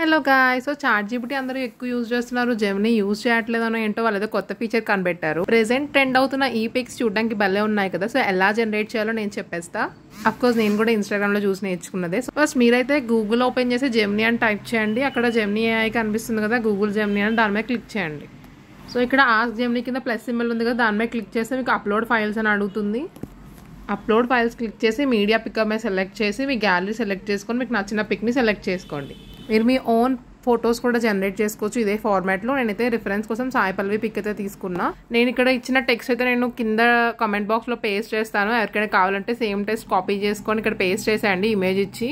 Hello guys. So chat GPT అందరూ ఎక్కువ use చేస్తున్నారు, జెమినీ యూజ్ చేయట్లేదనో ఏంటో వాళ్ళేదో కొత్త ఫీచర్ కనిపెట్టారు. ప్రెజెంట్ ట్రెండ్ అవుతున్న ఈ పిక్స్ చూడడానికి భలే ఉన్నాయి కదా. సో ఎలా జనరేట్ చేయాలో నేను చెప్పేస్తా. అఫ్కోర్స్ నేను కూడా ఇన్స్టాగ్రామ్ లో చూసి నేర్చుకున్నదే. ఫస్ట్ మీరైతే గూగుల్ ఓపెన్ చేసి జెమినీ అని టైప్ చేయండి. అక్కడ జెమినీ AI కనిపిస్తుంది కదా, గూగుల్ జెమినీ అని, దాని మీద క్లిక్ చేయండి. సో ఇక్కడ ఆస్క్ జెమినీ కింద ప్లస్ సింబల్ ఉంది కదా, దాని మీద క్లిక్ చేస్తే మీకు అప్లోడ్ ఫైల్స్ అని అడుగుతుంది. అప్లోడ్ ఫైల్స్ క్లిక్ చేసి మీడియా పికప్ మీద సెలెక్ట్ చేసి మీ గ్యాలరీ సెలెక్ట్ చేసుకొని మీకు నచ్చిన పిక్ని సెలెక్ట్ చేసుకోండి. మీరు మీ ఓన్ ఫొటోస్ కూడా జనరేట్ చేసుకోవచ్చు ఇదే ఫార్మాట్లో. నేనైతే రిఫరెన్స్ కోసం సాయి పల్లవి పిక్ అయితే తీసుకున్నా. నేను ఇక్కడ ఇచ్చిన టెక్స్ట్ అయితే నేను కింద కమెంట్ బాక్స్లో పేస్ట్ చేస్తాను. ఎవరికైనా కావాలంటే సేమ్ టెక్స్ట్ కాపీ చేసుకొని ఇక్కడ పేస్ట్ చేసేయండి ఇమేజ్ ఇచ్చి.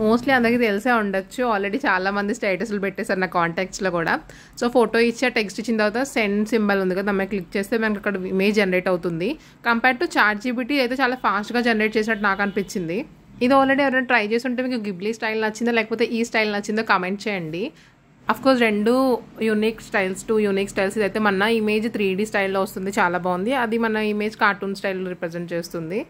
మోస్ట్లీ అందరికీ తెలిసే ఉండొచ్చు, ఆల్రెడీ చాలా మంది స్టేటస్లు పెట్టేశారు నా కాంటాక్ట్స్లో కూడా. సో ఫోటో ఇచ్చి టెక్స్ట్ ఇచ్చిన తర్వాత సెండ్ సింబల్ ఉంది కదా, దాని మీద క్లిక్ చేస్తే మనకి అక్కడ ఇమేజ్ జనరేట్ అవుతుంది. కంపేర్ టు చాట్ జీపీటీ అయితే చాలా ఫాస్ట్గా జనరేట్ చేసినట్టు నాకు అనిపించింది. ఇది ఆల్రెడీ ఎవరైనా ట్రై చేసి ఉంటే మీకు గిబ్లీ స్టైల్ నచ్చిందో లేకపోతే ఈ స్టైల్ నచ్చిందో కామెంట్ చేయండి. అఫ్కోర్స్ రెండు యూనిక్ స్టైల్స్, 2 యూనిక్ స్టైల్స్. ఇదైతే మన ఇమేజ్ 3D స్టైల్లో వస్తుంది, చాలా బాగుంది. అది మన ఇమేజ్ కార్టూన్ స్టైల్లో రిప్రజెంట్ చేస్తుంది.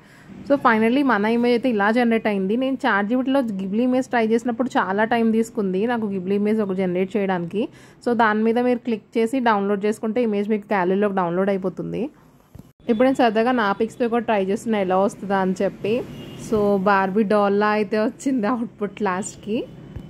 సో ఫైనల్లీ మన ఇమేజ్ అయితే ఇలా జనరేట్ అయింది. నేను చాట్ జీపీటీలో గిబ్లీ ఇమేజ్ ట్రై చేసినప్పుడు చాలా టైం తీసుకుంది నాకు గిబ్లీ ఇమేజ్ ఒక జనరేట్ చేయడానికి. సో దాని మీద మీరు క్లిక్ చేసి డౌన్లోడ్ చేసుకుంటే ఇమేజ్ మీకు గ్యాలరీలోకి డౌన్లోడ్ అయిపోతుంది. ఇప్పుడు నేను సరదాగా నా పిక్స్తో కూడా ట్రై చేస్తున్నా ఎలా వస్తుందా అని చెప్పి. సో బార్బీ డాల్లా అయితే వచ్చింది అవుట్పుట్ లాస్ట్కి.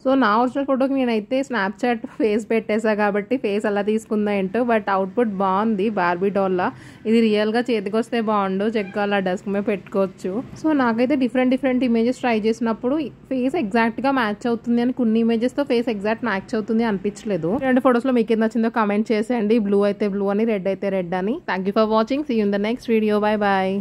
సో నా ఒరిజినల్ ఫోటోకి నేనైతే స్నాప్చాట్ ఫేస్ పెట్టేసా కాబట్టి ఫేస్ అలా తీసుకుందా ఏంటో, బట్ అవుట్పుట్ బాగుంది బార్బీ డాల్లా. ఇది రియల్గా చేతికి వస్తే బాగుండు, చక్కగా అలా డెస్క్ మీద పెట్టుకోవచ్చు. సో నాకైతే డిఫరెంట్ ఇమేజెస్ ట్రై చేసినప్పుడు ఫేస్ ఎగ్జాక్ట్గా మ్యాచ్ అవుతుంది అని, కొన్ని ఇమేజెస్తో ఫేస్ ఎగ్జాక్ట్ మ్యాచ్ అవుతుంది అనిపించలేదు. 2 ఫొటోస్లో మీకు ఏం నచ్చిందో కామెంట్ చేసేయండి. బ్లూ అయితే బ్లూ అని, రెడ్ అయితే రెడ్ అని. Thank you for watching. See you in the next video. Bye bye.